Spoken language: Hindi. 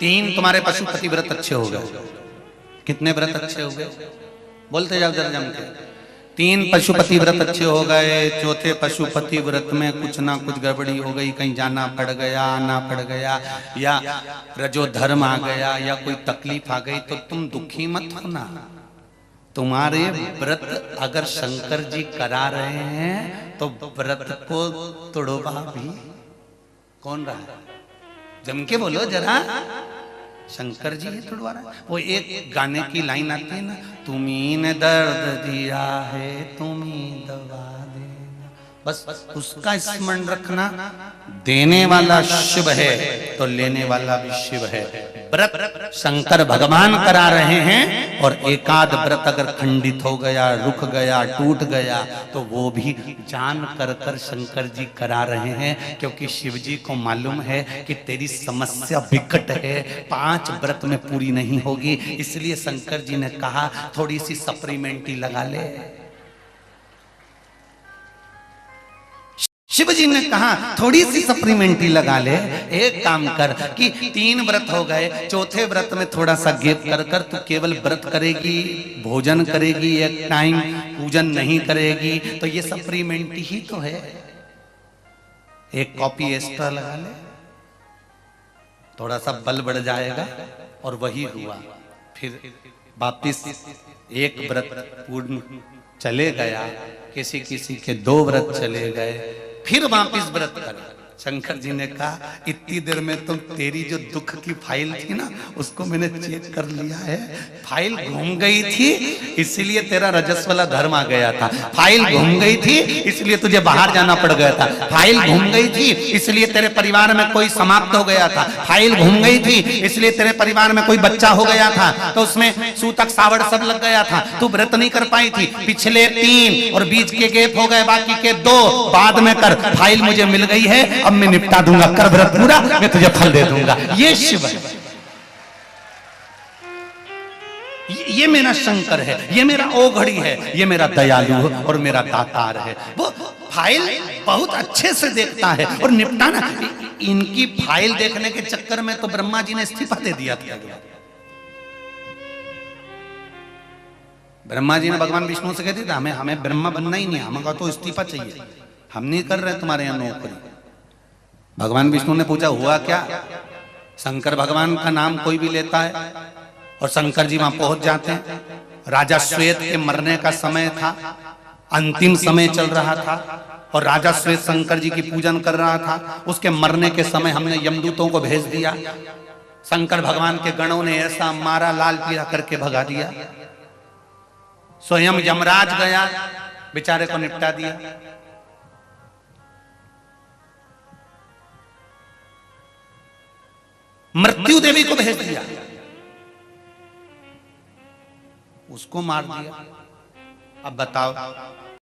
तीन तुम्हारे पशुपति व्रत अच्छे हो गए। कितने व्रत अच्छे हो गए? बोलते जाओ जरा जम के। तीन पशुपति व्रत अच्छे हो गए। चौथे पशुपति व्रत में कुछ ना कुछ गड़बड़ी हो गई, कहीं जाना पड़ गया, आना पड़ गया, या रजोधर्म आ गया, या कोई तकलीफ आ गई, तो तुम दुखी मत होना। तुम्हारे व्रत अगर शंकर जी करा रहे हैं तो व्रत को तोड़वा भी कौन रहा है? जम के बोलो जरा, शंकर जी तोड़वा रहा है। वो एक गाने की लाइन आती है ना, तुम्ही ने दर्द दिया है तुम्ही दवा देना, बस उसका स्मरण रखना। देने वाला शिव है तो लेने वाला भी शिव है। व्रत शंकर भगवान करा रहे हैं, और एकाध व्रत अगर खंडित हो गया, रुक गया, टूट गया, तो वो भी जान कर कर शंकर जी करा रहे हैं, क्योंकि शिव जी को मालूम है कि तेरी समस्या विकट है, 5 व्रत में पूरी नहीं होगी। इसलिए शंकर जी ने कहा थोड़ी सी सप्लीमेंट्री लगा ले। शिव जी ने कहा थोड़ी सी सप्लीमेंट्री लगा ले। एक काम कर कि 3 व्रत हो गए, चौथे व्रत में थोड़ा सा गैप कर कर तू केवल व्रत करेगी, भोजन करेगी, एक टाइम पूजन नहीं करेगी, तो ये सप्लीमेंट्री ही तो है। एक कॉपी एक्स्ट्रा लगा ले, थोड़ा सा बल बढ़ जाएगा। और वही हुआ। फिर वापिस एक व्रत पूर्ण चले गया, किसी किसी के 2 व्रत चले गए, फिर वापिस व्रत कर। शंकर जी ने कहा इतनी देर में तो तेरी जो दुख की फाइल थी ना, उसको मैंने चेक कर लिया है। फाइल घूम गई थी, इसलिए तेरा रजस वाला धर्म आ गया था। फाइल घूम गई थी, इसलिए तुझे बाहर जाना पड़ गया था। फाइल घूम गई थी, इसलिए तेरे परिवार में कोई समाप्त हो गया था। फाइल घूम गई थी, इसलिए तेरे परिवार में कोई बच्चा हो गया था, तो उसमें सूतक सावड़ सब लग गया था। तू व्रत नहीं कर पाई थी। पिछले 3 और बीच के गैप हो गए, बाकी के 2 बाद में कर। फाइल मुझे मिल गई है, अब मैं निपटा दूंगा। कर व्रत पूरा, मैं तुझे फल दे दूंगा। ये शिव है, ये मेरा शंकर है, ये मेरा ओघड़ी है, ये मेरा दयालु और मेरा दातार है। वो फाइल बहुत अच्छे से देखता है और निपटाना। इनकी फाइल देखने के चक्कर में तो ब्रह्मा जी ने इस्तीफा दे दिया था। ब्रह्मा जी ने भगवान विष्णु से कहते थे हमें ब्रह्मा बनना ही नहीं, हमको तो इस्तीफा चाहिए, हम नहीं कर रहे तुम्हारे यहाँ नौकरी। भगवान विष्णु ने पूछा हुआ क्या? शंकर भगवान का नाम कोई भी लेता है और शंकर जी वहां पहुंच जाते हैं। राजा श्वेत के मरने का समय था, अंतिम समय चल रहा था, और राजा श्वेत शंकर जी की पूजन कर रहा था। उसके मरने के समय हमने यमदूतों को भेज दिया। शंकर भगवान के गणों ने ऐसा मारा, लाल पीला करके भगा दिया। स्वयं यमराज गया, बेचारे को निपटा दिया। मृत्यु देवी को भेज दिया, उसको मार दिया। अब बताओ